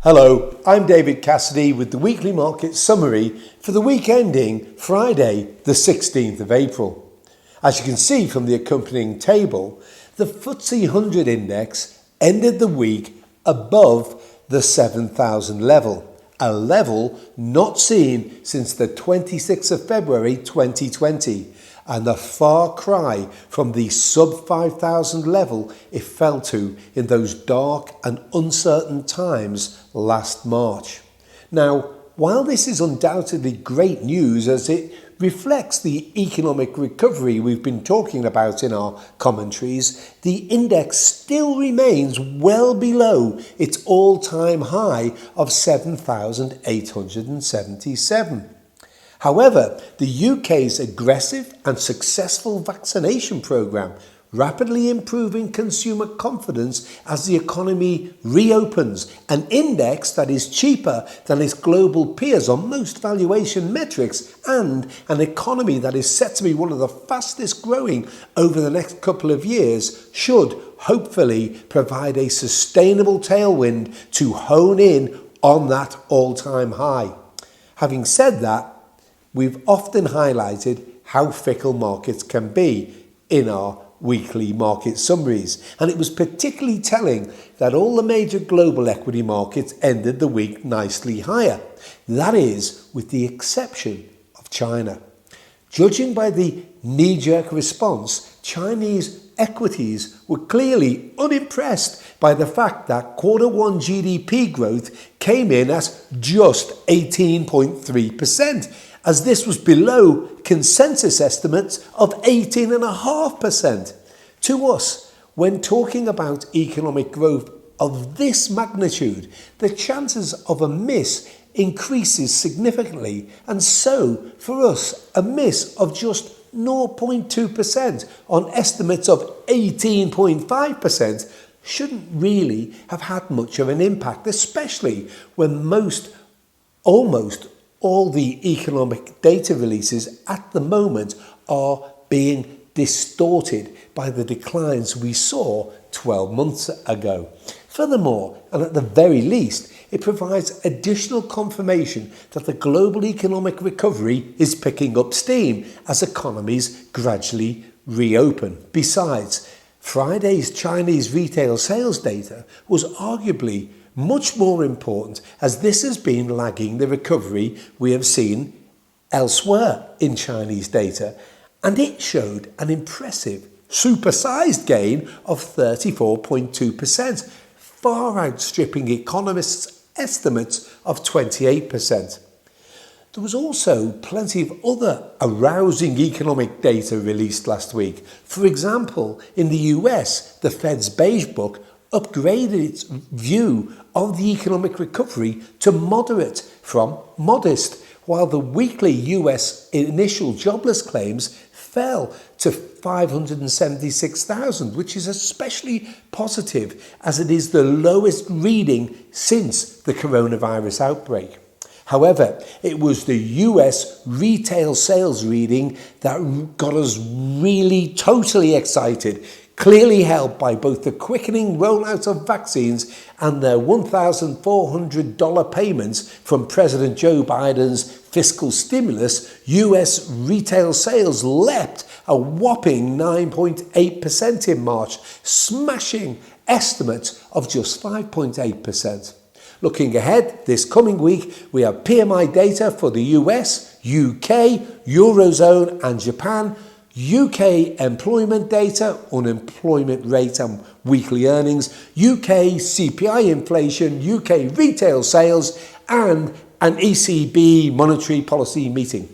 Hello, I'm David Cassidy with the weekly market summary for the week ending Friday, the 16th of April. As you can see from the accompanying table, the FTSE 100 index ended the week above the 7,000 level, a level not seen since the 26th of February 2020, and a far cry from the sub 5,000 level it fell to in those dark and uncertain times last March. Now, while this is undoubtedly great news as it reflects the economic recovery we've been talking about in our commentaries, the index still remains well below its all-time high of 7,877. However, the UK's aggressive and successful vaccination programme, rapidly improving consumer confidence as the economy reopens, an index that is cheaper than its global peers on most valuation metrics, and an economy that is set to be one of the fastest growing over the next couple of years, should hopefully provide a sustainable tailwind to hone in on that all-time high. Having said that, we've often highlighted how fickle markets can be in our weekly market summaries, and it was particularly telling that all the major global equity markets ended the week nicely higher. That is, with the exception of China. Judging by the knee-jerk response, Chinese equities were clearly unimpressed by the fact that Q1 GDP growth came in at just 18.3%. as this was below consensus estimates of 18.5%. To us, when talking about economic growth of this magnitude, the chances of a miss increases significantly, and so for us, a miss of just 0.2% on estimates of 18.5% shouldn't really have had much of an impact, especially when almost all the economic data releases at the moment are being distorted by the declines we saw 12 months ago. Furthermore, and at the very least, it provides additional confirmation that the global economic recovery is picking up steam as economies gradually reopen. Besides, Friday's Chinese retail sales data was arguably much more important, as this has been lagging the recovery we have seen elsewhere in Chinese data, and it showed an impressive supersized gain of 34.2%, far outstripping economists' estimates of 28%. There was also plenty of other arousing economic data released last week. For example, in the US, the Fed's Beige Book upgraded its view of the economic recovery to moderate from modest, while the weekly US initial jobless claims fell to 576,000, which is especially positive as it is the lowest reading since the coronavirus outbreak. However, it was the US retail sales reading that got us really totally excited, clearly helped by both the quickening rollout of vaccines and their $1,400 payments from President Joe Biden's fiscal stimulus. US retail sales leapt a whopping 9.8% in March, smashing estimates of just 5.8%. Looking ahead, this coming week, we have PMI data for the US, UK, Eurozone and Japan, UK employment data, unemployment rate and weekly earnings, UK CPI inflation, UK retail sales, and an ECB monetary policy meeting.